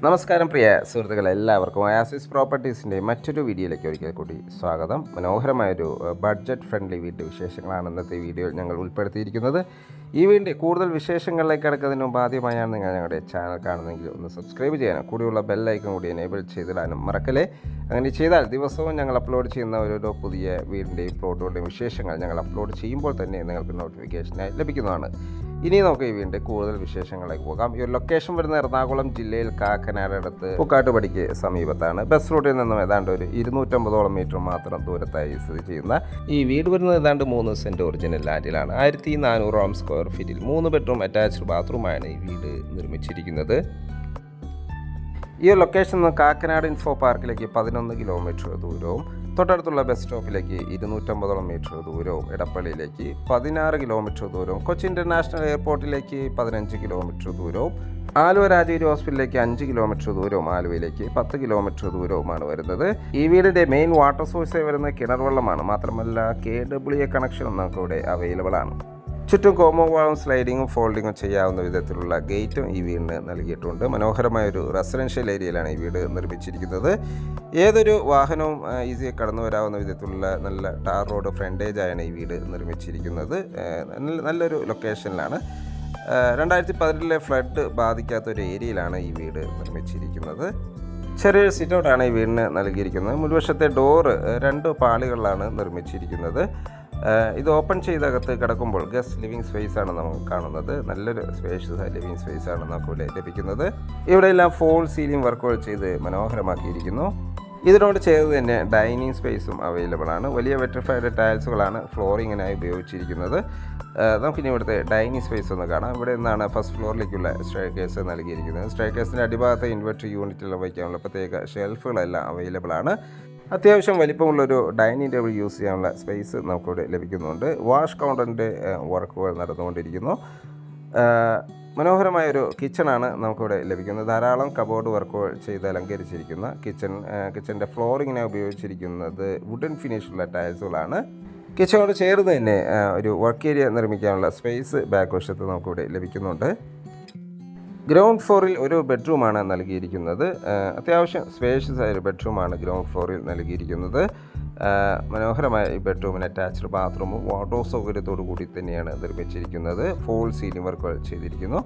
നമസ്കാരം പ്രിയ സുഹൃത്തുക്കളെ, എല്ലാവർക്കും ഒയാസിസ് പ്രോപ്പർട്ടീസിൻ്റെ മറ്റൊരു വീഡിയോയിലേക്ക് ഒരിക്കൽ കൂടി സ്വാഗതം. മനോഹരമായൊരു ബഡ്ജറ്റ് ഫ്രണ്ട്ലി വീട് വിശേഷങ്ങളാണ് ഇന്നത്തെ വീഡിയോയിൽ ഞങ്ങൾ ഉൾപ്പെടുത്തിയിരിക്കുന്നത്. ഈ വീടിൻ്റെ കൂടുതൽ വിശേഷങ്ങളിലേക്ക് കിടക്കുന്നതിന് മുമ്പ് ആദ്യമായാണ് നിങ്ങൾ ഞങ്ങളുടെ ചാനൽ കാണുന്നതെങ്കിൽ ഒന്ന് സബ്സ്ക്രൈബ് ചെയ്യാനും കൂടിയുള്ള ബെല്ലൈക്കൺ കൂടി എനേബിൾ ചെയ്തിടാനും മറക്കല്ലേ. അങ്ങനെ ചെയ്താൽ ദിവസവും ഞങ്ങൾ അപ്ലോഡ് ചെയ്യുന്ന ഓരോ പുതിയ വീടിൻ്റെയും പ്ലോട്ടുകളുടെയും വിശേഷങ്ങൾ ഞങ്ങൾ അപ്ലോഡ് ചെയ്യുമ്പോൾ തന്നെ നിങ്ങൾക്ക് നോട്ടിഫിക്കേഷനായി ലഭിക്കുന്നതാണ്. ഇനി നമുക്ക് ഈ വീടിൻ്റെ കൂടുതൽ വിശേഷങ്ങളിലേക്ക് പോകാം. ഈ ഒരു ലൊക്കേഷൻ വരുന്ന എറണാകുളം ജില്ലയിൽ കാക്കനാട് അടുത്ത് പൂക്കാട്ടുപടിക്ക് സമീപത്താണ്. ബസ് റൂട്ടിൽ നിന്നും ഏതാണ്ട് ഒരു 250 മീറ്റർ മാത്രം ദൂരത്തായി സ്ഥിതി ചെയ്യുന്ന ഈ വീട് വരുന്നത് ഏതാണ്ട് 3 സെൻറ്റ് ഒറിജിനൽ ലാൻഡിലാണ്. 1400 സ്ക്വയർ ഫീറ്റിൽ 3 ബെഡ്റൂം അറ്റാച്ച്ഡ് ബാത്റൂമാണ് ഈ വീട് നിർമ്മിച്ചിരിക്കുന്നത്. ഈ ലൊക്കേഷൻ നിന്ന് കാക്കനാട് ഇൻഫോ പാർക്കിലേക്ക് 11 കിലോമീറ്റർ ദൂരവും, തൊട്ടടുത്തുള്ള ബസ് സ്റ്റോപ്പിലേക്ക് 250 മീറ്റർ ദൂരവും, ഇടപ്പള്ളിയിലേക്ക് 16 കിലോമീറ്റർ ദൂരവും, കൊച്ചി ഇൻ്റർനാഷണൽ എയർപോർട്ടിലേക്ക് 15 കിലോമീറ്റർ ദൂരവും, ആലുവ രാജഗിരി ഹോസ്പിറ്റലിലേക്ക് 5 കിലോമീറ്റർ ദൂരവും, ആലുവയിലേക്ക് 10 കിലോമീറ്റർ ദൂരവുമാണ് വരുന്നത്. ഈ വീടിൻ്റെ മെയിൻ വാട്ടർ സോഴ്സ് വരുന്നത് കിണർ വെള്ളമാണ്. മാത്രമല്ല KWA കണക്ഷനും നമുക്കിവിടെ അവൈലബിൾ ആണ്. ചുറ്റും കോമോ വാളും സ്ലൈഡിങ്ങും ഫോൾഡിങ്ങും ചെയ്യാവുന്ന വിധത്തിലുള്ള ഗേറ്റും ഈ വീടിന് നൽകിയിട്ടുണ്ട്. മനോഹരമായൊരു റെസിഡൻഷ്യൽ ഏരിയയിലാണ് ഈ വീട് നിർമ്മിച്ചിരിക്കുന്നത്. ഏതൊരു വാഹനവും ഈസിയായി കടന്നു വരാവുന്ന വിധത്തിലുള്ള നല്ല ടാർ റോഡ് ഫ്രണ്ടേജായാണ് ഈ വീട് നിർമ്മിച്ചിരിക്കുന്നത്. നല്ലൊരു ലൊക്കേഷനിലാണ്. 2018 ഫ്ലഡ് ബാധിക്കാത്തൊരു ഏരിയയിലാണ് ഈ വീട് നിർമ്മിച്ചിരിക്കുന്നത്. ചെറിയൊരു സിറ്റൗട്ടാണ് ഈ വീടിന് നൽകിയിരിക്കുന്നത്. മുൻവശത്തെ ഡോറ് 2 പാളികളിലാണ് നിർമ്മിച്ചിരിക്കുന്നത്. ഇത് ഓപ്പൺ ചെയ്തകത്ത് കിടക്കുമ്പോൾ ഗസ്റ്റ് ലിവിങ് സ്പേസ് ആണ് നമുക്ക് കാണുന്നത്. നല്ലൊരു സ്പേഷ്യസ് ലിവിങ് സ്പേസ് ആണ് നമുക്ക് ലഭിക്കുന്നത്. ഇവിടെയെല്ലാം ഫോൾ സീലിംഗ് വർക്കുകൾ ചെയ്ത് മനോഹരമാക്കിയിരിക്കുന്നു. ഇതിനോട് ചേർന്ന് തന്നെ ഡൈനിങ് സ്പേസും അവൈലബിൾ ആണ്. വലിയ വെട്രിഫൈഡ് ടൈൽസുകളാണ് ഫ്ലോറിങ്ങിനായി ഉപയോഗിച്ചിരിക്കുന്നത്. നമുക്കിനി ഇവിടുത്തെ ഡൈനിങ് സ്പേസ് ഒന്ന് കാണാം. ഇവിടെ നിന്നാണ് ഫസ്റ്റ് ഫ്ലോറിലേക്കുള്ള സ്റ്റെയർകേസ് നൽകിയിരിക്കുന്നത്. സ്റ്റെയർകേസിൻ്റെ അടിഭാഗത്തെ ഇൻവെർട്ടർ യൂണിറ്റിൽ വയ്ക്കാനുള്ള പ്രത്യേക ഷെൽഫുകളെല്ലാം അവൈലബിൾ ആണ്. അത്യാവശ്യം വലിപ്പമുള്ളൊരു ഡൈനിങ് ടേബിൾ യൂസ് ചെയ്യാനുള്ള സ്പേസ് നമുക്കിവിടെ ലഭിക്കുന്നുണ്ട്. വാഷ് കൗണ്ടറിൻ്റെ വർക്കുകൾ നടന്നുകൊണ്ടിരിക്കുന്നു. മനോഹരമായൊരു കിച്ചണാണ് നമുക്കിവിടെ ലഭിക്കുന്നത്. ധാരാളം കബോർഡ് വർക്കുകൾ ചെയ്ത് അലങ്കരിച്ചിരിക്കുന്ന കിച്ചൻ്റെ ഫ്ലോറിങ്ങിനായി ഉപയോഗിച്ചിരിക്കുന്നത് വുഡൻ ഫിനിഷുള്ള ടൈൽസുകളാണ്. കിച്ചണോട് ചേർന്ന് തന്നെ ഒരു വർക്ക് ഏരിയ നിർമ്മിക്കാനുള്ള സ്പേസ് ബാക്ക് വശത്ത് നമുക്കിവിടെ ലഭിക്കുന്നുണ്ട്. ഗ്രൗണ്ട് ഫ്ലോറിൽ ഒരു ബെഡ്റൂമാണ് നൽകിയിരിക്കുന്നത്. അത്യാവശ്യം സ്പേഷ്യസ് ആയൊരു ബെഡ്റൂമാണ് ഗ്രൗണ്ട് ഫ്ലോറിൽ നൽകിയിരിക്കുന്നത്. മനോഹരമായ ഈ ബെഡ്റൂമിന് അറ്റാച്ച്ഡ് ബാത്റൂമും വാർഡ്രോബ് സൗകര്യത്തോടു കൂടി തന്നെയാണ് നിർമ്മിച്ചിരിക്കുന്നത്. ഫോൾ സീലിംഗ് വർക്കുകൾ ചെയ്തിരിക്കുന്നു.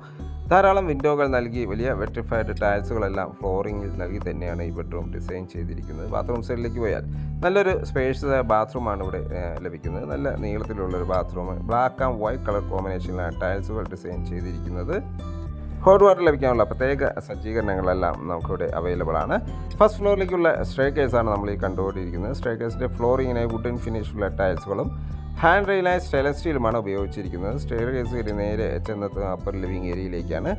ധാരാളം വിൻഡോകൾ നൽകി വലിയ വെട്രിഫൈഡ് ടൈൽസുകളെല്ലാം ഫ്ലോറിങ്ങിൽ നൽകി തന്നെയാണ് ഈ ബെഡ്റൂം ഡിസൈൻ ചെയ്തിരിക്കുന്നത്. ബാത്റൂം സൈഡിലേക്ക് പോയാൽ നല്ലൊരു സ്പേഷ്യസ് ആയ ബാത്റൂമാണ് ഇവിടെ ലഭിക്കുന്നത്. നല്ല നീളത്തിലുള്ളൊരു bathroom. Black and white colour കോമ്പിനേഷനിലാണ് ടൈൽസുകൾ ഡിസൈൻ ചെയ്തിരിക്കുന്നത്. ഹോട്ട് വാട്ടർ ലഭിക്കാനുള്ള പ്രത്യേക സജ്ജീകരണങ്ങളെല്ലാം നമുക്കിവിടെ അവൈലബിൾ ആണ്. ഫസ്റ്റ് ഫ്ലോറിലേക്കുള്ള സ്റ്റെയർകേസാണ് നമ്മൾ ഈ കണ്ടുകൊണ്ടിരിക്കുന്നത്. സ്റ്റെയർകേസിൻ്റെ ഫ്ലോറിങ്ങിനായി വുഡൻ ഫിനിഷുള്ള ടൈൽസുകളും ഹാൻഡ് റെയിലായ സ്റ്റെയിൻലെസ് സ്റ്റീലുമാണ് ഉപയോഗിച്ചിരിക്കുന്നത്. സ്റ്റെയർകേസ് കയറി നേരെ ചെന്നെത്തുന്ന അപ്പർ ലിവിങ് ഏരിയയിലേക്കാണ്.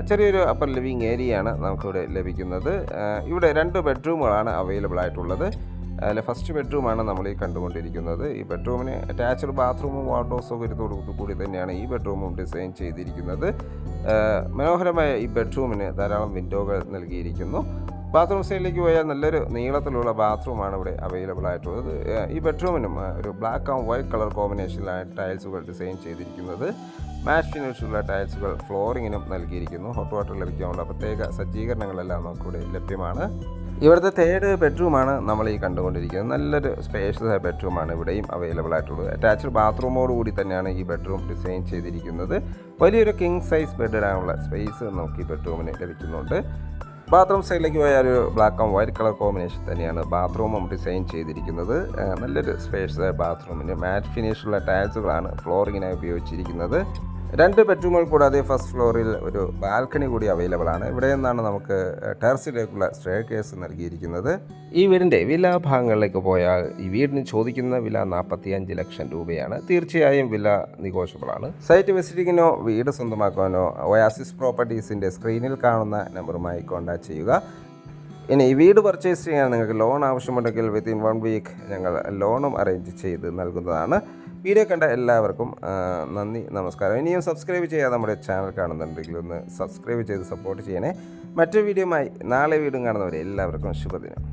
ചെറിയൊരു അപ്പർ ലിവിങ് ഏരിയയാണ് നമുക്കിവിടെ ലഭിക്കുന്നത്. ഇവിടെ 2 ബെഡ്റൂമുകളാണ് അവൈലബിൾ ആയിട്ടുള്ളത്. അതിൽ ഫസ്റ്റ് ബെഡ്റൂമാണ് നമ്മൾ ഈ കണ്ടുകൊണ്ടിരിക്കുന്നത്. ഈ ബെഡ്റൂമിന് അറ്റാച്ച്ഡ് ബാത്റൂമും വാർഡ്രോബ് സൗകര്യത്തോടു കൂടി തന്നെയാണ് ഈ ബെഡ്റൂമും ഡിസൈൻ ചെയ്തിരിക്കുന്നത്. മനോഹരമായ ഈ ബെഡ്റൂമിന് ധാരാളം വിൻഡോകൾ നൽകിയിരിക്കുന്നു. ബാത്റൂം സൈഡിലേക്ക് പോയാൽ നല്ലൊരു നീളത്തിലുള്ള ബാത്റൂമാണ് ഇവിടെ അവൈലബിൾ ആയിട്ടുള്ളത്. ഈ ബെഡ്റൂമിനും ഒരു ബ്ലാക്ക് ആൻഡ് വൈറ്റ് കളർ കോമ്പിനേഷനിലാണ് ടൈൽസുകൾ ഡിസൈൻ ചെയ്തിരിക്കുന്നത്. മാറ്റ് ഫിനിഷുള്ള ടൈൽസുകൾ ഫ്ലോറിങ്ങിനും നൽകിയിരിക്കുന്നു. ഹോട്ട് വാട്ടർ ലഭിക്കാനുള്ള പ്രത്യേക സജ്ജീകരണങ്ങളെല്ലാം നമുക്കിവിടെ ലഭ്യമാണ്. ഇവിടുത്തെ 3rd ബെഡ്റൂമാണ് നമ്മൾ ഈ കണ്ടുകൊണ്ടിരിക്കുന്നത്. നല്ലൊരു സ്പേഷ്യസ് ആയ ബെഡ്റൂമാണ് ഇവിടെയും അവൈലബിൾ ആയിട്ടുള്ളത്. അറ്റാച്ച്ഡ് ബാത്റൂമോട് കൂടി തന്നെയാണ് ഈ ബെഡ്റൂം ഡിസൈൻ ചെയ്തിരിക്കുന്നത്. വലിയൊരു കിങ് സൈസ് ബെഡ് ഇടാനുള്ള സ്പേസ് നമുക്ക് ഈ ബെഡ്റൂമിന് ലഭിക്കുന്നുണ്ട്. ബാത്റൂം സൈഡിലേക്ക് പോയാൽ ഒരു black and white colour combination തന്നെയാണ് ബാത്റൂമും ഡിസൈൻ ചെയ്തിരിക്കുന്നത്. നല്ലൊരു സ്പേഷ്യസ് ആയ ബാത്റൂമിന് മാറ്റ് ഫിനിഷുള്ള ടൈൽസുകളാണ് ഫ്ലോറിങ്ങിനായി ഉപയോഗിച്ചിരിക്കുന്നത്. 2 ബെഡ്റൂമുകൾ കൂടാതെ ഫസ്റ്റ് ഫ്ലോറിൽ ഒരു ബാൽക്കണി കൂടി അവൈലബിൾ ആണ്. ഇവിടെ നിന്നാണ് നമുക്ക് ടെറസിലേക്കുള്ള സ്റ്റെയർകേസ് നൽകിയിരിക്കുന്നത്. ഈ വീടിൻ്റെ വില ഭാഗങ്ങളിലേക്ക് പോയാൽ ഈ വീടിന് ചോദിക്കുന്ന വില 45 ലക്ഷം രൂപയാണ്. തീർച്ചയായും വില നെഗോഷ്യബിൾ ആണ്. സൈറ്റ് വിസിറ്റിങ്ങിനോ വീട് സ്വന്തമാക്കാനോ ഒയാസിസ് പ്രോപ്പർട്ടീസിൻ്റെ സ്ക്രീനിൽ കാണുന്ന നമ്പറുമായി കോൺടാക്ട് ചെയ്യുക. ഇനി ഈ വീട് പർച്ചേസ് ചെയ്യാൻ നിങ്ങൾക്ക് ലോൺ ആവശ്യമുണ്ടെങ്കിൽ വിത്തിൻ 1 വീക്ക് ഞങ്ങൾ ലോണും അറേഞ്ച് ചെയ്ത് നൽകുന്നതാണ്. വീഡിയോ കണ്ട എല്ലാവർക്കും നന്ദി, നമസ്കാരം. ഇനിയും സബ്സ്ക്രൈബ് ചെയ്യാതെ നമ്മുടെ ചാനൽ കാണുന്നുണ്ടെങ്കിൽ ഒന്ന് സബ്സ്ക്രൈബ് ചെയ്ത് സപ്പോർട്ട് ചെയ്യണേ. മറ്റൊരു വീഡിയോയുമായി നാളെ വീണ്ടും കാണുന്നവരെ എല്ലാവർക്കും ശുഭദിനം.